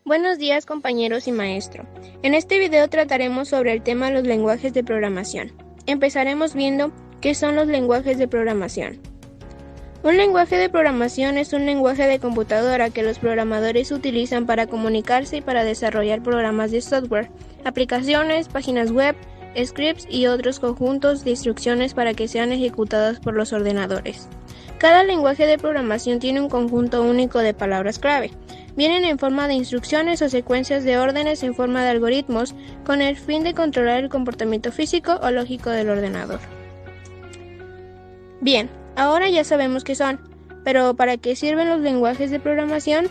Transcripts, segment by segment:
Buenos días, compañeros y maestro. En este video trataremos sobre el tema de los lenguajes de programación. Empezaremos viendo qué son los lenguajes de programación. Un lenguaje de programación es un lenguaje de computadora que los programadores utilizan para comunicarse y para desarrollar programas de software, aplicaciones, páginas web, scripts y otros conjuntos de instrucciones para que sean ejecutadas por los ordenadores. Cada lenguaje de programación tiene un conjunto único de palabras clave. Vienen en forma de instrucciones o secuencias de órdenes en forma de algoritmos con el fin de controlar el comportamiento físico o lógico del ordenador. Bien, ahora ya sabemos qué son, pero ¿para qué sirven los lenguajes de programación?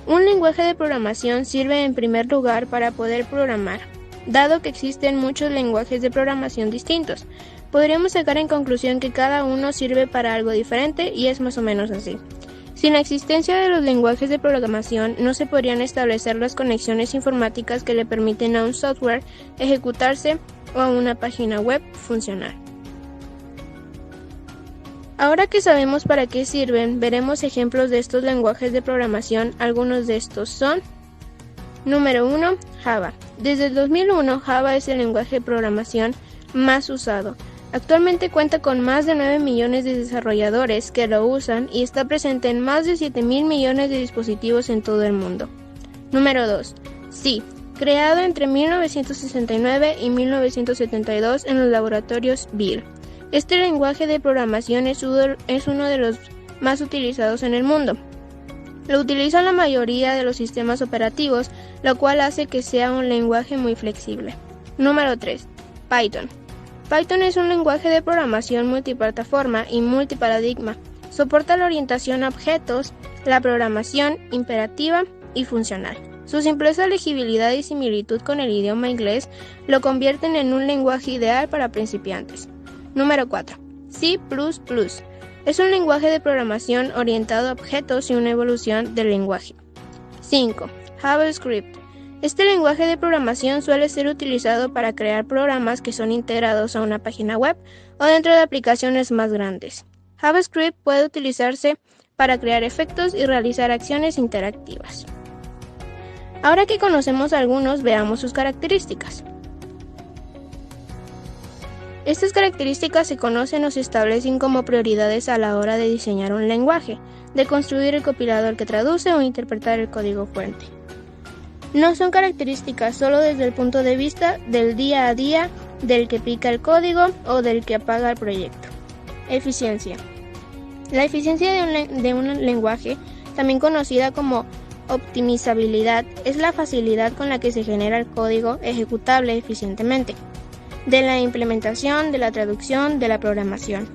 Un lenguaje de programación sirve en primer lugar para poder programar. Dado que existen muchos lenguajes de programación distintos, podríamos sacar en conclusión que cada uno sirve para algo diferente y es más o menos así. Sin la existencia de los lenguajes de programación, no se podrían establecer las conexiones informáticas que le permiten a un software ejecutarse o a una página web funcionar. Ahora que sabemos para qué sirven, veremos ejemplos de estos lenguajes de programación. Algunos de estos son: Número 1. Java. Desde el 2001, Java es el lenguaje de programación más usado. Actualmente cuenta con más de 9 millones de desarrolladores que lo usan y está presente en más de 7.000 millones de dispositivos en todo el mundo. Número 2. C. Creado entre 1969 y 1972 en los laboratorios Beer. Este lenguaje de programación es uno de los más utilizados en el mundo. Lo utilizan la mayoría de los sistemas operativos, lo cual hace que sea un lenguaje muy flexible. Número 3. Python. Python es un lenguaje de programación multiplataforma y multiparadigma. Soporta la orientación a objetos, la programación imperativa y funcional. Su simpleza, legibilidad y similitud con el idioma inglés lo convierten en un lenguaje ideal para principiantes. Número 4. C++. Es un lenguaje de programación orientado a objetos y una evolución del lenguaje. 5. JavaScript. Este lenguaje de programación suele ser utilizado para crear programas que son integrados a una página web o dentro de aplicaciones más grandes. JavaScript puede utilizarse para crear efectos y realizar acciones interactivas. Ahora que conocemos algunos, veamos sus características. Estas características se conocen o se establecen como prioridades a la hora de diseñar un lenguaje, de construir el compilador que traduce o interpretar el código fuente. No son características solo desde el punto de vista del día a día del que pica el código o del que apaga el proyecto. Eficiencia. La eficiencia de un lenguaje, también conocida como optimizabilidad, es la facilidad con la que se genera el código ejecutable eficientemente, de la implementación, de la traducción, de la programación.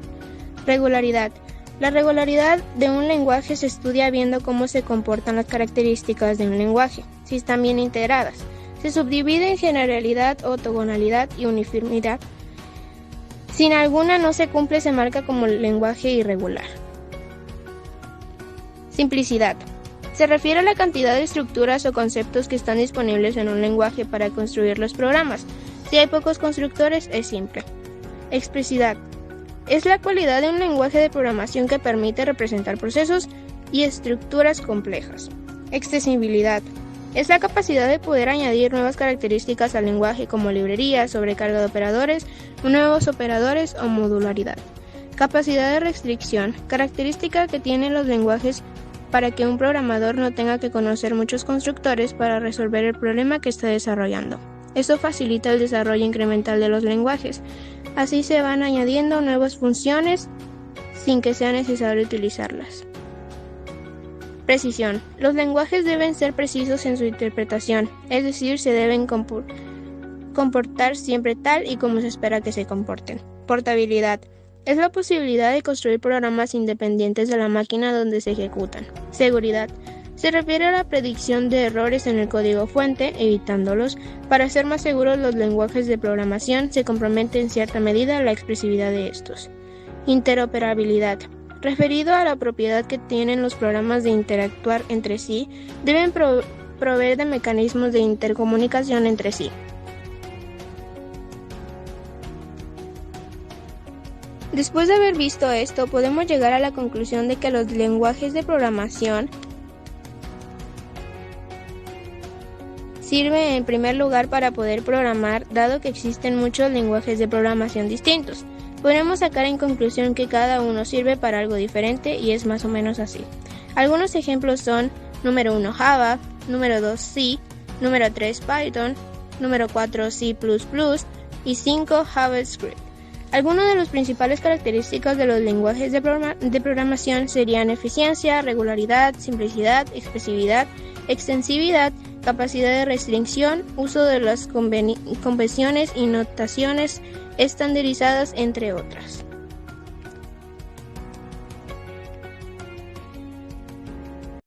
Regularidad. La regularidad de un lenguaje se estudia viendo cómo se comportan las características de un lenguaje, si están bien integradas. Se subdivide en generalidad, ortogonalidad y uniformidad. Si alguna no se cumple, se marca como lenguaje irregular. Simplicidad. Se refiere a la cantidad de estructuras o conceptos que están disponibles en un lenguaje para construir los programas. Si hay pocos constructores, es simple. Expresividad. Es la cualidad de un lenguaje de programación que permite representar procesos y estructuras complejas. Extensibilidad. Es la capacidad de poder añadir nuevas características al lenguaje como librerías, sobrecarga de operadores, nuevos operadores o modularidad. Capacidad de restricción. Característica que tienen los lenguajes para que un programador no tenga que conocer muchos constructores para resolver el problema que está desarrollando. Esto facilita el desarrollo incremental de los lenguajes. Así se van añadiendo nuevas funciones sin que sea necesario utilizarlas. Precisión. Los lenguajes deben ser precisos en su interpretación, es decir, se deben comportar siempre tal y como se espera que se comporten. Portabilidad. Es la posibilidad de construir programas independientes de la máquina donde se ejecutan. Seguridad. Se refiere a la predicción de errores en el código fuente, evitándolos. Para ser más seguros, los lenguajes de programación se comprometen en cierta medida a la expresividad de estos. Interoperabilidad. Referido a la propiedad que tienen los programas de interactuar entre sí, deben proveer de mecanismos de intercomunicación entre sí. Después de haber visto esto, podemos llegar a la conclusión de que los lenguajes de programación Sirve en primer lugar para poder programar, dado que existen muchos lenguajes de programación distintos. Podemos sacar en conclusión que cada uno sirve para algo diferente y es más o menos así. Algunos ejemplos son número 1 Java, número 2 C, número 3 Python, número 4 C++ y 5 JavaScript. Algunas de las principales características de los lenguajes de programación serían eficiencia, regularidad, simplicidad, expresividad, extensividad, capacidad de restricción, uso de las convenciones y notaciones estandarizadas, entre otras.